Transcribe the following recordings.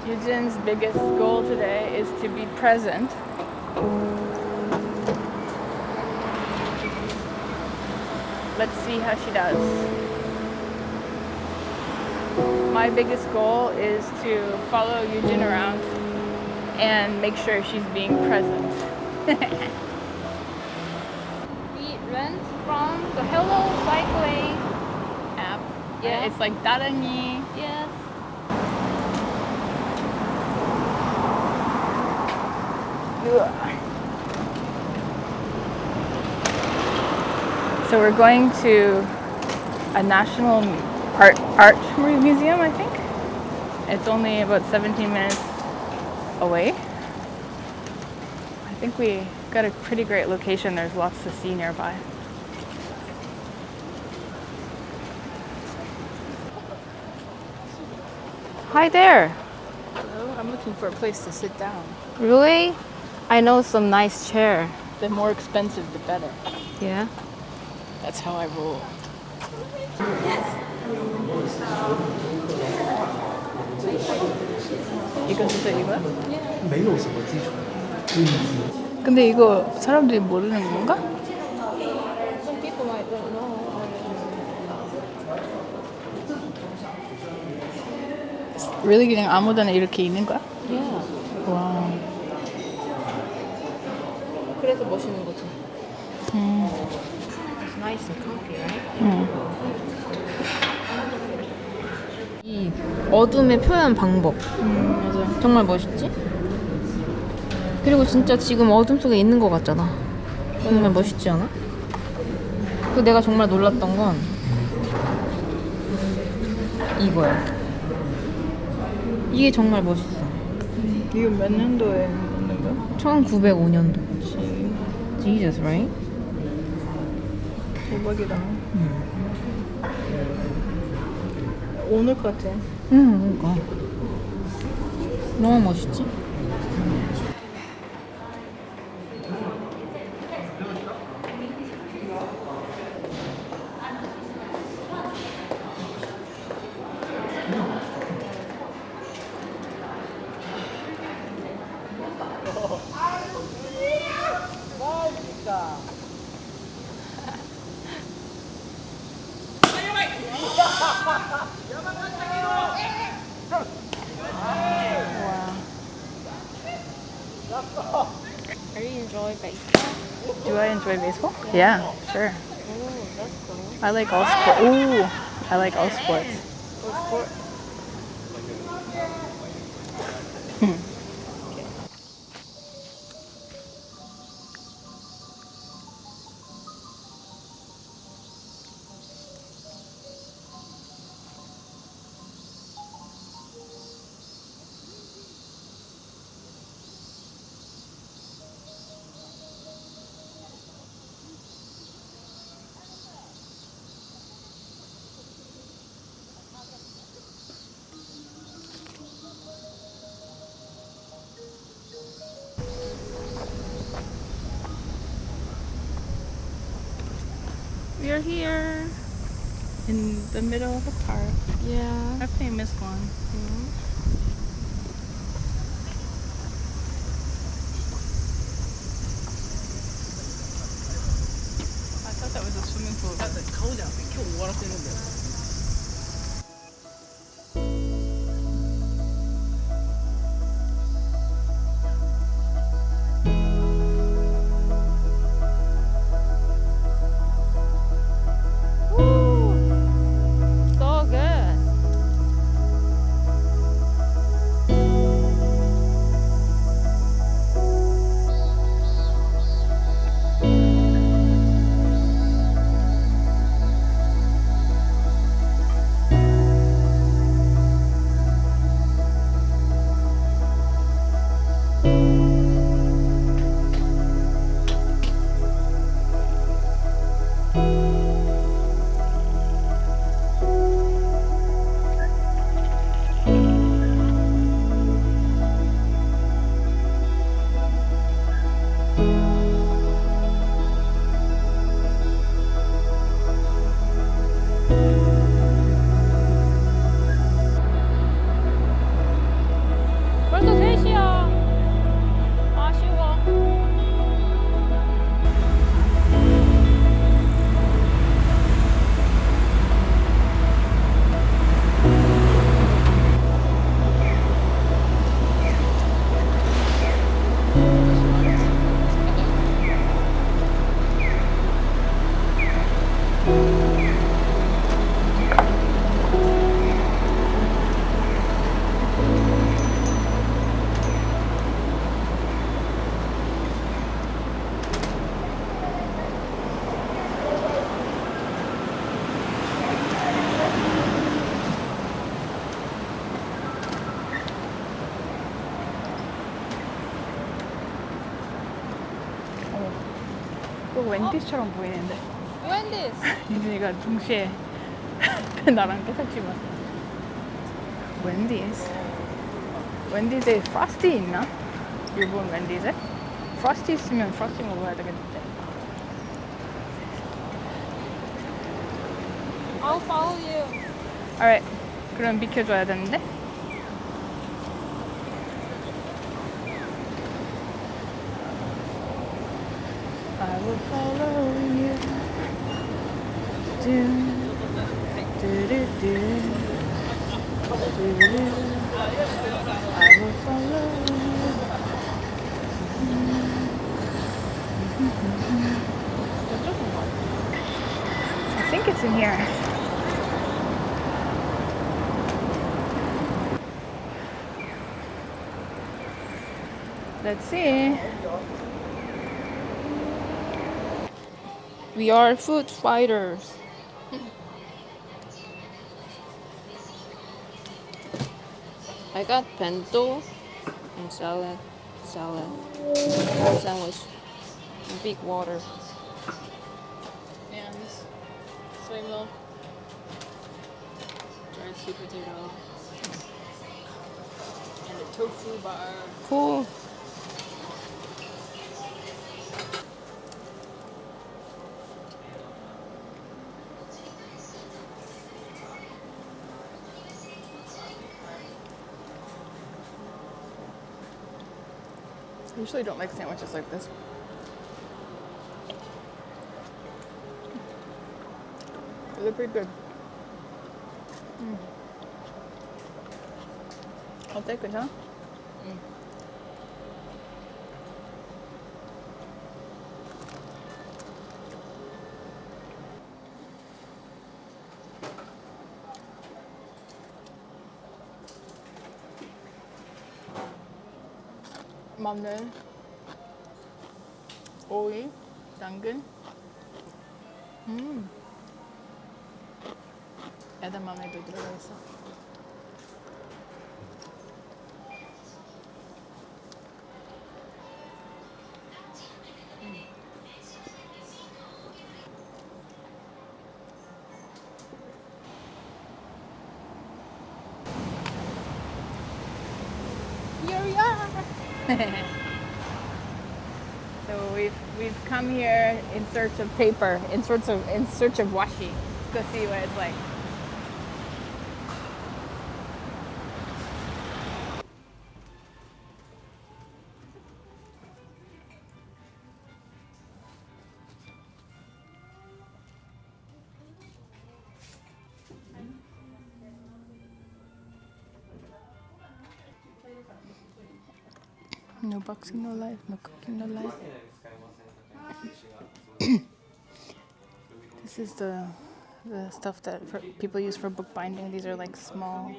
Yujin's biggest goal today is to be present. Let's see how she does. My biggest goal is to follow Yujin around and make sure she's being present. We rent from the Hello Cycling app. Yeah, it's like Darangi. Yes. So we're going to a national art museum, I think. It's only about 17 minutes away. I think we got a pretty great location. There's lots to see nearby. Hi there. Hello, I'm looking for a place to sit down. Really? I know some nice chair. The more expensive, the better. Yeah. That's how I roll. 이거 진짜 이거야? 没有什么基础。 근데 이거 사람들이 모르는 건가? Some people might don't know. really 그냥 아무데나 이렇게 있는 거야? Yeah. 와. 그래서 멋있는 거지. It's nice and comfy, right? 이 어둠의 표현 방법. 맞아. 정말 멋있지? 그리고 진짜 지금 어둠 속에 있는 것 같잖아. 정말 멋있지 않아? 그 내가 정말 놀랐던 건 이거야. 이게 정말 멋있어. 이거 몇 년도에 있는 거야? 1905년도. Jesus, right? 대박이다. 오늘 것 같아. 응, 그러니까. 너무 멋있지? Are you enjoying baseball? Do I enjoy baseball? Yeah, sure. Oh, that's cool. I like all sports. Ooh, I like all sports. What sport? We are here in the middle of a park, Yeah. a famous one. I thought that was a swimming pool. 顔じゃん。今日終わらせるんだよ。 So good. 꼭 웬디스처럼 보이는데. 웬디스. 유진이가 동시에 나랑 똑같이 봤어. 웬디스. 웬디즈에 프로스티 있나? 일본 웬디즈에? 프로스티 있으면 프로스티 먹어야 되겠는데. I'll follow you. alright. 그럼 비켜줘야 되는데? I will follow you. Do, do, do, do. Do, do. I will follow you. I think it's in here. Let's see. We are food fighters. I got bento and salad, sandwich, and big water. And soy milk, dried sweet potato, and a tofu bar. Cool. I usually don't like sandwiches like this. They're pretty good. 어때? 괜찮아? 마늘, 오이, 당근, 에다마메도 들어가 있어. Here we are. So we've come here in search of paper, in search of washi. Go see what it's like. No boxing, no life. No cooking, no life. This is the stuff that people use for bookbinding. These are like small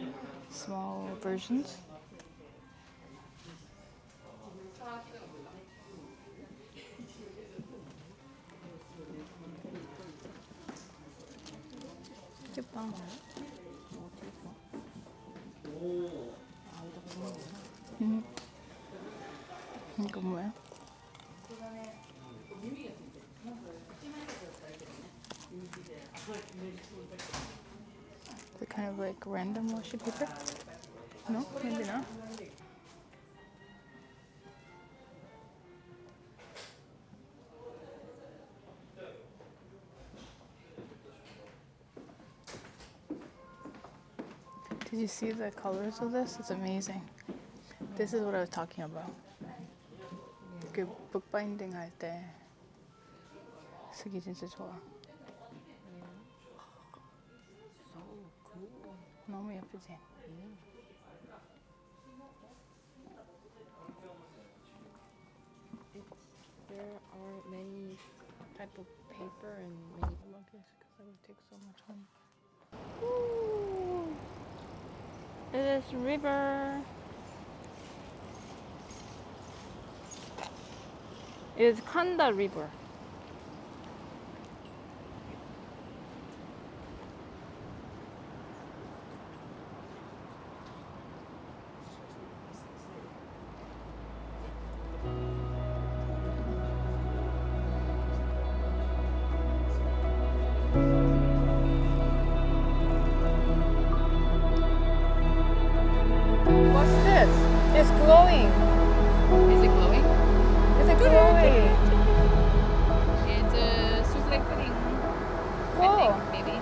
versions. 예뻐. 이거 뭐야? Is it kind of like random washi paper? No, maybe not. Did you see the colors of this? It's amazing. This is what I was talking about. 그 bookbinding 할 때 쓰기 진짜 좋아. 너무 예쁘지? There are many type of paper and many. Because it would take so much home. Ooh, it is river. It is Kanda River. What's this? It's glowing. Is it glowing? It's a glowing. It's a souffle pudding. Cool. Maybe.